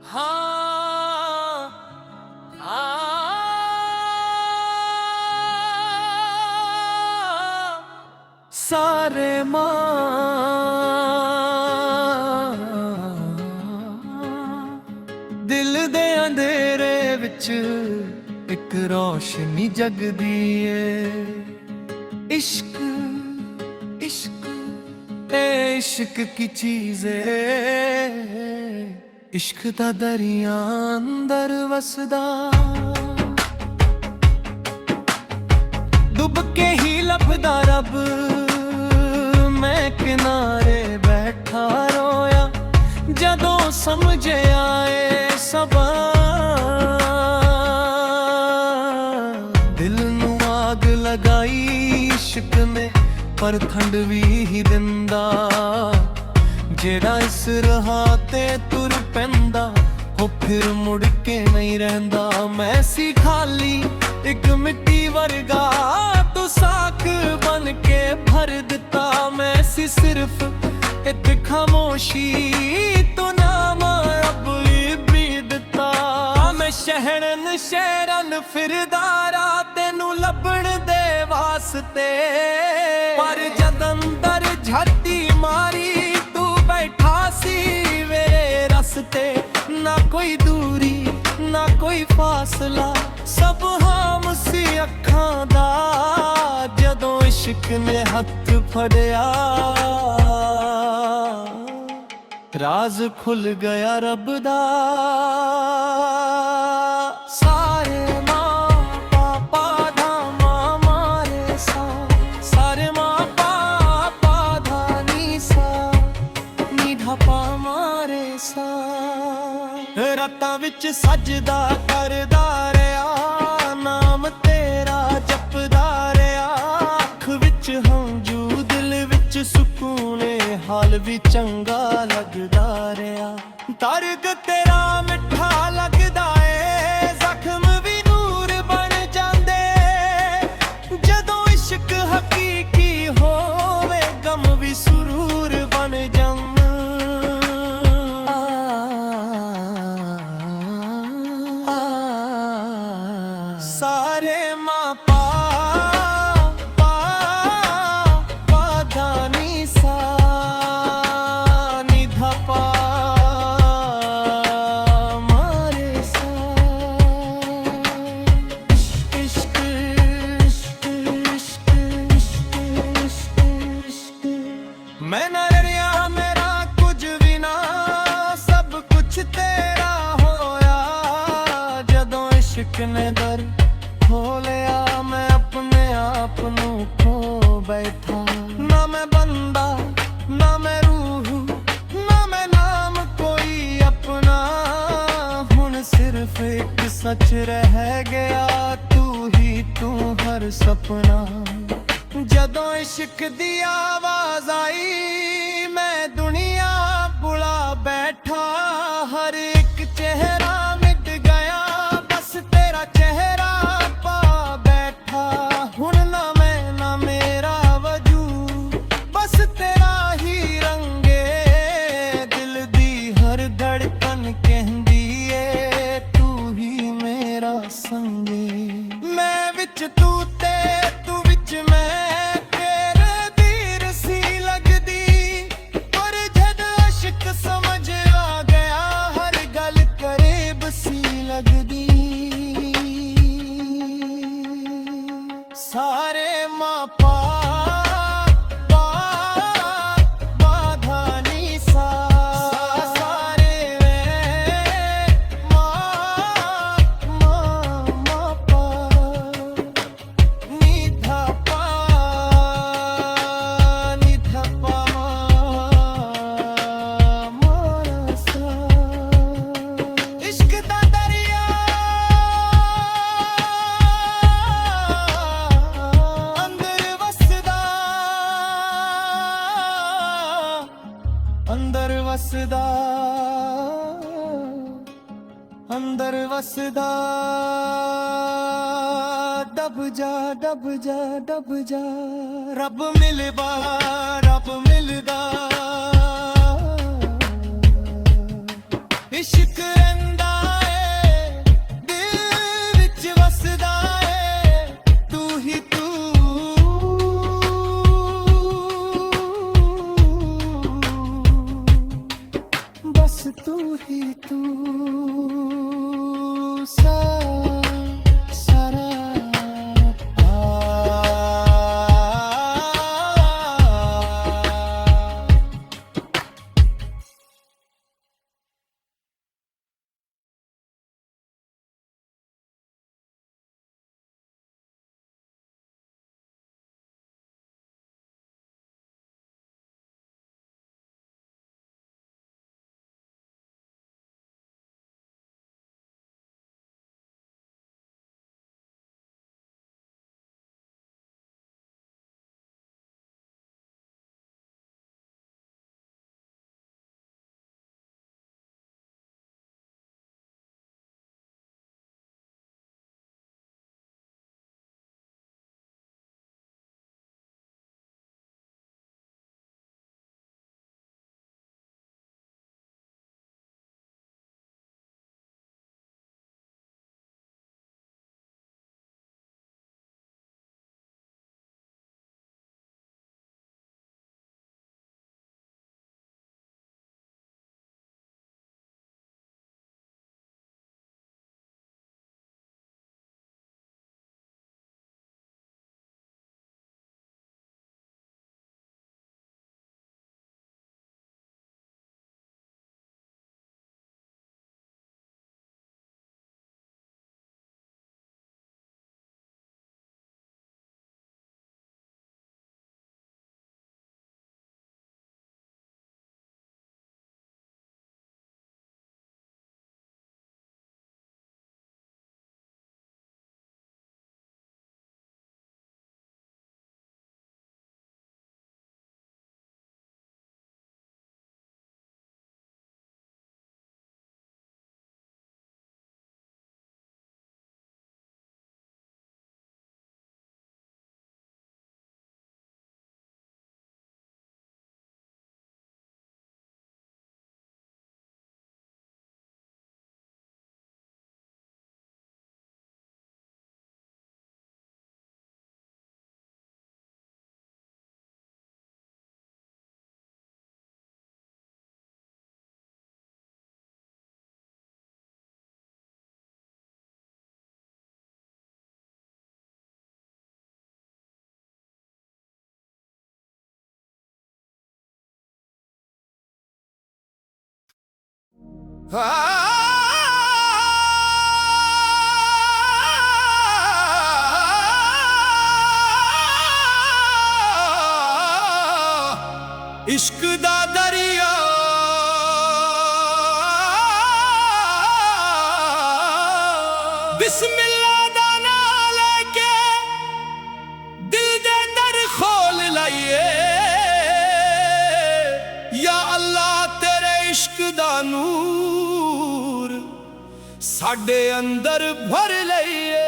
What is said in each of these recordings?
हाँ सारे दिल दे अंधेरे विच एक रोशनी जगदी है। इश्क इश्क इश्क की चीज है। इश्क दा दरिया अंदर वसदा डुब के ही लभदा रब। मैं किनारे बैठा रोया जदों समझ आए सबा। दिल नू आग लगाई इश्क ने पर ठंड भी ही दिंदा। जेड़ा इस राह ते तुर पैंदा हो फिर मुड़ के नहीं रहंदा। मैं सी खाली एक मिट्टी वर्गा तू साख बन के भर दिता। मैं सी सिर्फ एक खामोशी तो नाम रब भी दिता। मैं शहरन शहरन फिरदारा तेनू लभण दे वास्ते। पर जद अंदर झटी मारी तू बैठा सी मेरे रस्ते। ना कोई दूरी ना कोई फासला सब हाम सी अखां दा। जदों इश्क ने हथ फड़िया राज खुल गया रब दा। सारे माँ पापा धा माँ मारे सा। सारे माँ पापा धा नी सा नी धा पा मारे सा। रातां विच सजदा करदा रहा नाम तेरा जपदा रहा। अख विच हंजू दिल विच सुकूने हाल भी चंगा लगदा रहा। दर्द तेरा मिठा लगदा है जख्म भी नूर बन जांदे। जदों इश्क हकीकी होवे गम भी सुरूर बन जांदे। सारे माँ पा पा पा धा नी सा नी धा पा मारे सा। इश्क इश्क इश्क इश्क इश्क इश्क। मैं न डरिया मेरा कुछ भी ना सब कुछ तेरा होया। जदों इश्क ने दर खोलिया मैं अपने आप नू खो बैठा। ना मैं बंदा ना मैं रूह ना मैं नाम कोई अपना। हुण सिर्फ एक सच रह गया तू ही तू हर सपना। जदों इश्क दी आवाज आई मैं दुनिया बुला बैठा। हर एक चेहरा मिट गया बस तेरा चेहरा पा बैठा। हुण ना मैं ना मेरा वजूद बस तेरा ही रंगे। दिल दी हर धड़कन कहंदी ए तू ही मेरा संगे। मैं विच तू ते तू विच मैं तेरे दीर सी लगदी। पर जद इश्क समझ आ गया हर गल करीब सी लगदी। सारे माँ पा पा पा धा नी सा। सारे वे माँ माँ माँ पा नी धा पा मारा सा। इश्क दा दरिया अंदर वसदा अंदर वसदा अंदर वसदा। डब जा डब जा डब जा रब मिलदा रब मिलदा। इश्क तू ही तू सा सारा इश्क दा दरिया बिस्मिल्ला दा नाम लेके दिल दे दर खोल लाइए या अल्लाह तेरे इश्क दा नूर साडे अंदर भर लइए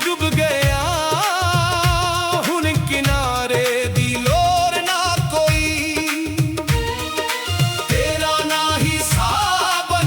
डूब गया हुन किनारे दी लोर ना कोई तेरा ना ही साबन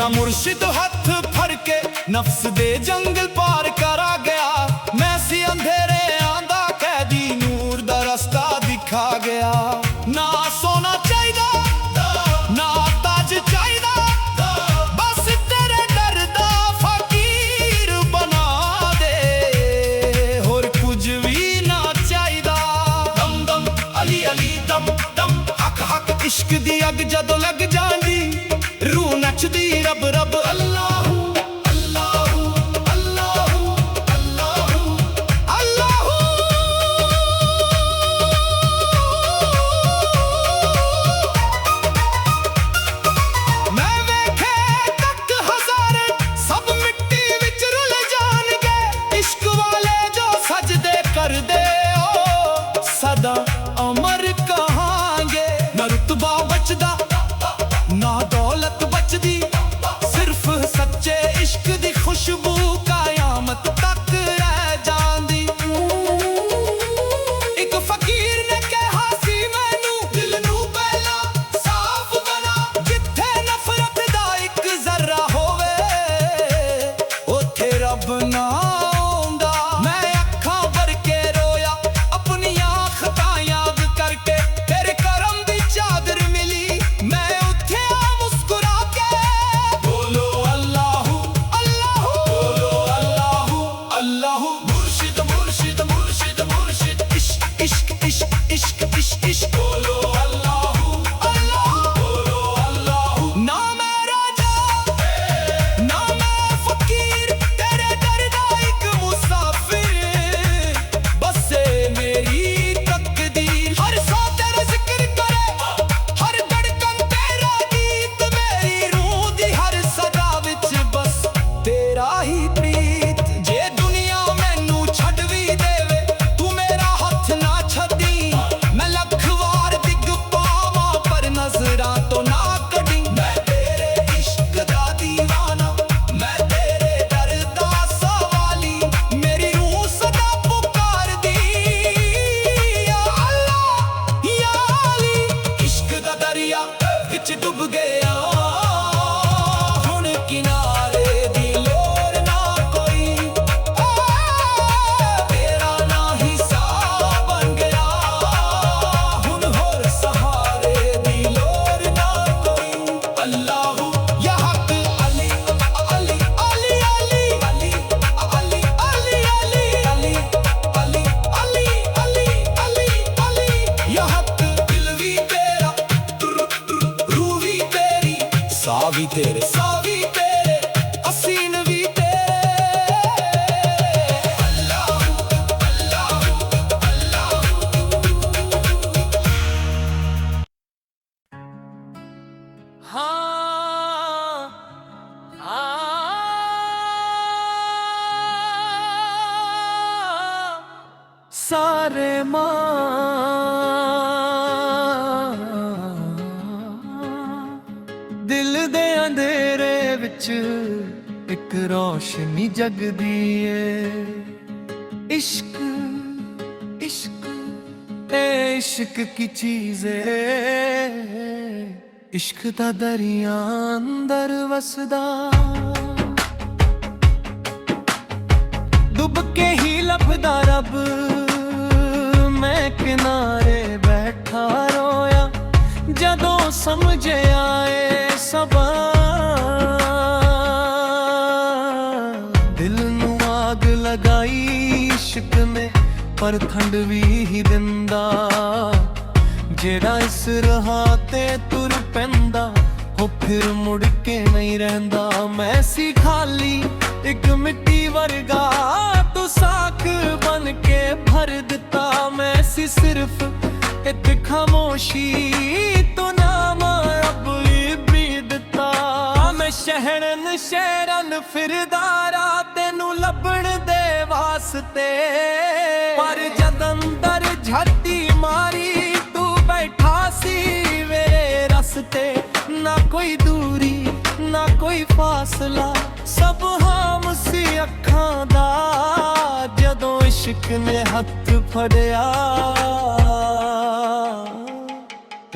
मेरा मुर्शिद हथ फड़ के नफ्स दे जंगल पार करा गया। मैं सी अंधेरे आंदा कैदी नूर दा रस्ता दिखा गया। ना सोना चाहिदा ना ताज चाहिदा, बस तेरे दर दा फकीर बना दे, होर कुछ भी ना चाहिदा। दम दम अली अली दम दम हक हक इश्क दी अग जदों लग जांदी, रूह नचदी रब रब अल्लाहू अल्लाहू अल्लाहू अल्लाहू अल्लाहू। मैं वेखे तक हज़ारे सब मिट्टी विच रुल जाणगे, इश्क वाले जो सजदे कर दे ओ सदा अमर कहांगे। ना रुतबा बचदा ना दौलत बचदी, सिर्फ सच्चे इश्क दी खुशबू कयामत तक रह जांदी। एक फकीर ने कहा सी मैनू दिल नू पहला साफ बना, जिथे नफरत दा एक जर्रा होवे उथे रब ना आउंदा। मैं अखां भर के रोया अपनियां खतां याद करके, तेरे करम दी चादर मिली मैं डूब गया हुण किनारे दी लोर ना कोई, तेरा ना हिसाब बन गया हुण होर सहारे दी लोर ना कोई। अल्लाहू या हक अली अली अली अली अली अली अली अली अली अली अली अली अली या हक दिल भी तेरा सावी तेरे असीन भी तेरे। अल्लाहू अल्लाहू अल्लाहू। हाँ सारे दिल दे अंधेरे विच एक रोशनी जगदी है। इश्क इश्क इश्क की चीज़ है, इश्क दा दरिया अंदर वसदा, डुब के ही लभदा रब। मैं किनारे बैठा रोया जदों समझ आए सबा, दिल नू आग लगाई इश्क ने पर ठंड भी ही दिंदा। जेड़ा इस राह ते तुर पैंदा हो फिर मुड़ के नहीं रहंदा। मैं सी खाली एक मिट्टी वर्गा, तू साख बन के भर दिता। मैं सी सिर्फ एक खामोशी, तो नाम रब्बी बीदता। मैं शहरन शहरन फिरदारा तेनू लभण दे वास्ते, पर जद अंदर झटी मारी तू बैठा सी मेरे रस्ते। ना कोई दूरी ना कोई फासला, सब हाम सी अखां दा जदों इश्क ने हथ फड़िया।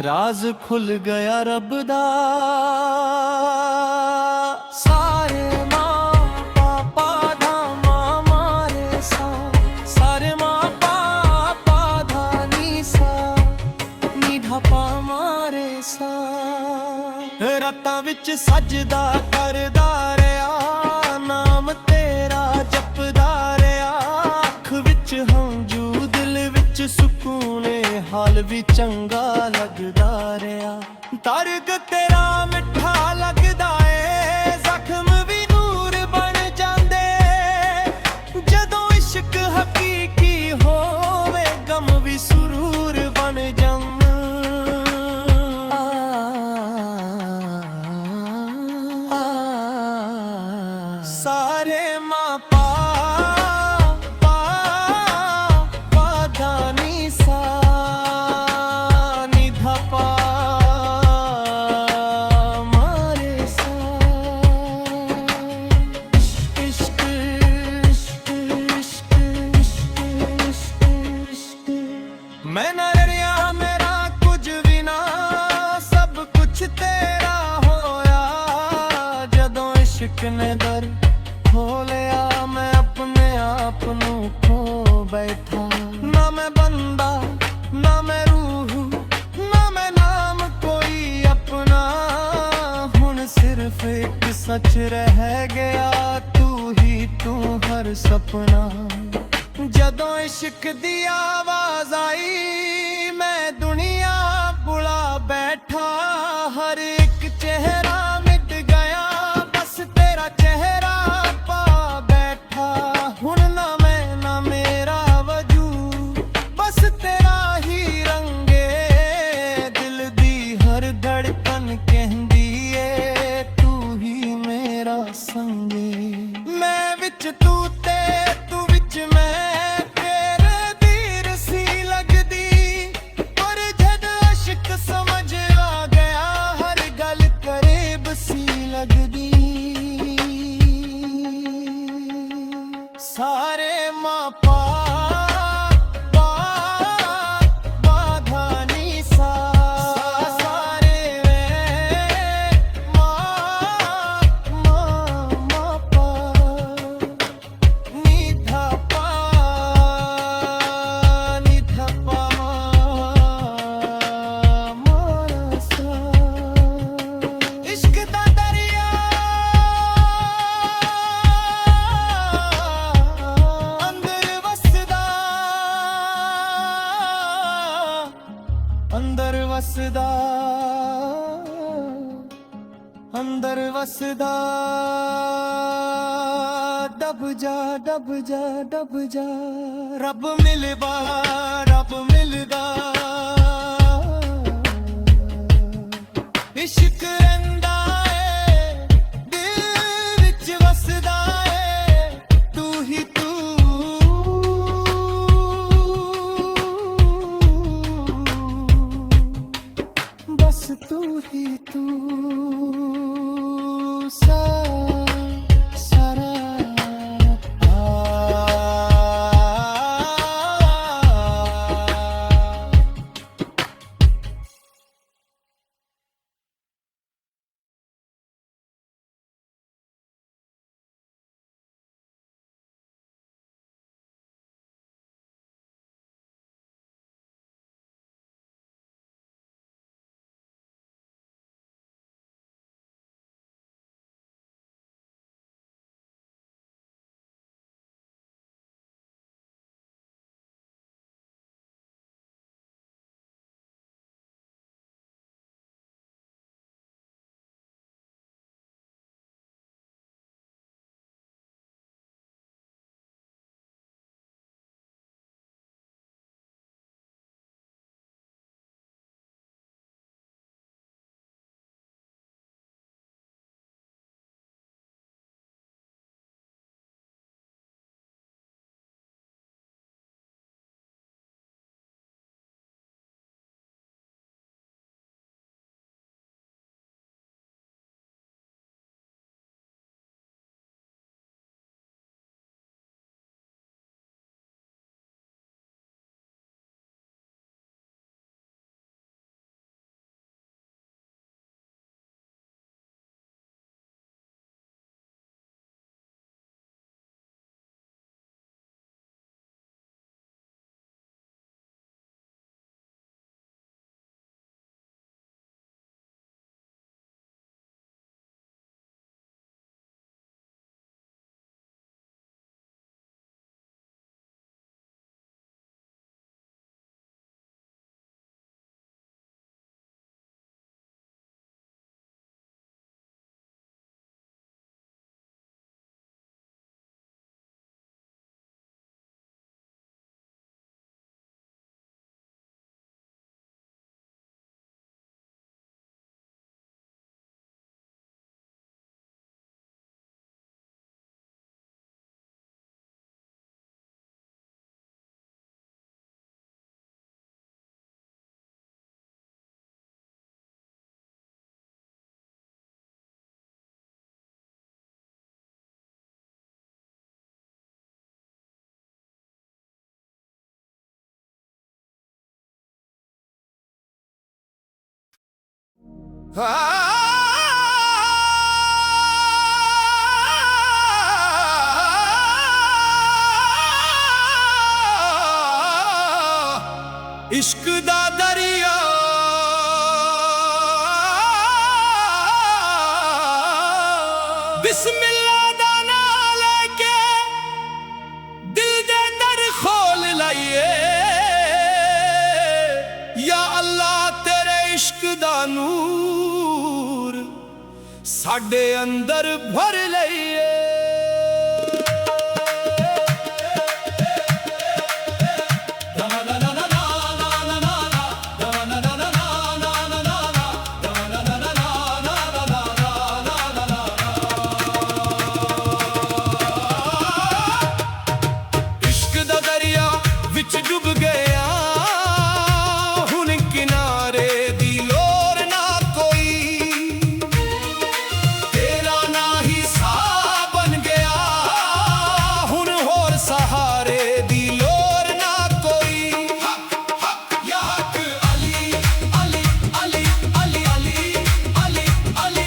राज खुल गया रब दा। सारे माँ पापा धा मा रे सा, सारे माँ पापा धा नी सा, नी धा पा मारे सा। ਰਾਤਾਂ ਵਿੱਚ ਸਜਦਾ ਕਰਦਾ ਰਿਹਾ, ਨਾਮ ਤੇਰਾ ਜਪਦਾ ਰਿਹਾ, ਅੱਖ ਵਿੱਚ ਹੰਝੂ ਦਿਲ ਵਿੱਚ ਸਕੂਨ, ਹਾਲ ਵੀ ਚੰਗਾ ਲੱਗਦਾ ਰਿਹਾ। ਦਰਦ ਤੇਰਾ ਮਿੱਠਾ ਲੱਗਦਾ ਏ, ਜ਼ਖਮ ਵੀ ਨੂਰ ਬਣ ਜਾਂਦੇ, ਜਦੋਂ ਇਸ਼ਕ ਹਕੀਕੀ ਹੋਵੇ ਗਮ ਵੀ ਸਰੂਰ ਬਣ ਜਾਂਦੇ। सारे माँ पा धा नी सा, नी धा पा मारे सा। इश्क इश्क इश्क इश्क इश्क इश्क, मैं ना डरिया मेरा कुछ भी ना, सब कुछ तेरा होया, जदों इश्क ने दर खोलिया, मैं अपने आप नू खो बैठा। ना मैं बंदा ना मैं रूह, ना मैं नाम कोई अपना, हुण सिर्फ एक सच रह गया, तू ही तू हर सपना। जदों इश्क दी आवाज आई, मैं दुनिया बुला बैठा, हर एक चेहरा मिट गया, बस तेरा चेहरा पा बैठा। हुण ना मैं ना मेरा वजूद, बस तेरा ही रंगे, दिल दी हर धड़कन कहंदी ए, तू ही मेरा संगे। मैं विच तू ते तू विच मैं, तेरे दी रसी लगदी, पर जद इश्क समझ आ गया, हर गल करीब सी लगदी। सारे माँ पा धा नी सा, सारे वे माँ पा, नी धा पा मारा सा। इश्क दा दरिया अंदर वसदा, अंदर वसदा, अंदर वसदा, डब जा डब जा डब जा, रब मिलवा रब मिलदा। इश्क रंदा ए दिल विच वसदा ए, तू ही तू, बस तू ही तू। इश्क दा दरिया बिस्मिल्लाह दा नाम लेके दिल दे दर खोल लाइए या अल्लाह तेरे इश्क दा नूर साडे अंदर भर लइए। विच डूब गया हुन किनारे दी लोर ना कोई, तेरा ना ही सा बन गया हुन होर सहारे दी लोर ना कोई। हक हक या हक अली अली अली अली अली अली अली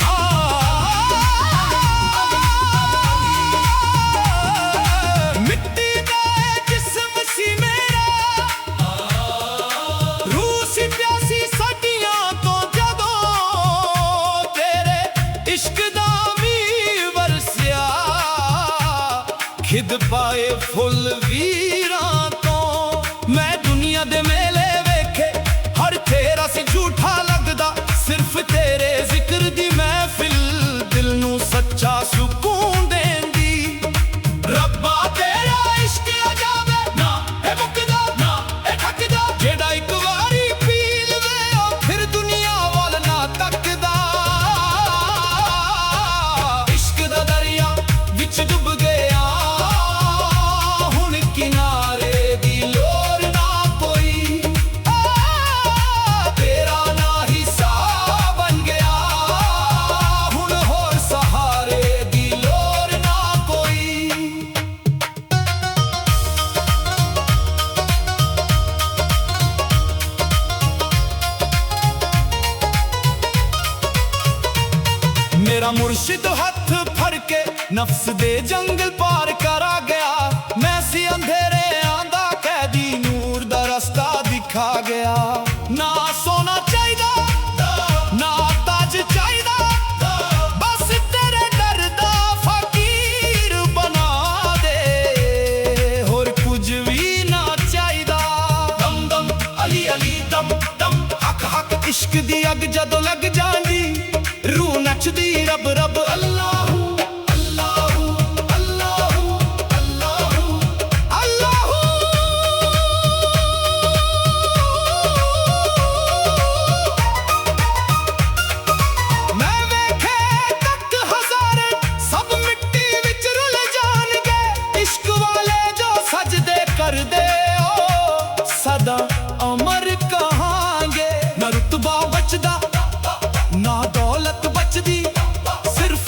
मिट्टी दा जिस्म सी में प्यासी सदियां तो जदों तेरे इश्क दा मींह बरसिया खिद पाए फुल वीरां तो मैं दुनिया दे मेले वेखे हर तेरा सी झूठा लगदा सिर्फ तेरे जिक्र दी महफिल दिल नू सच्चा सुकून देंदी। रब्बा तेरा इश्क अजाब ना ए मुकदा ना ए ठकदा जेड़ा एक डूब गया हुन किनारे दी लोर ना कोई, तेरा ना ही सा बन गया हुन होर सहारे दी लोर ना कोई। मेरा मुर्शिद हथ फड़ के नफ्स दे जंगल पार करा गया, मैं सी अंधेरे आंदा कैदी नूर दा रास्ता दिखा गया। ना सोना चाहिदा ना ताज चाहिदा बस तेरे डर दा फकीर बना दे होर कुछ भी ना चाहिदा। दम दम अली अली दम दम हक हक इश्क दी अग जदों लग जांदी रूह नचदी रब रब अल्लाह अल्लाह अल्लाह अल्लाह अल्लाह। मैं वेखे तक हज़ारे सब मिट्टी विच रुल जाणगे, इश्क वाले जो सजदे कर दे ओ सदा अमर कहांगे। ना रुतबा बचदा ना दौलत बचदी सिर्फ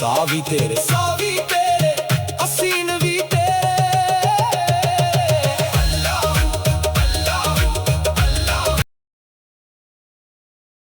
ਸਾਹ ਵੀ ਤੇਰੇ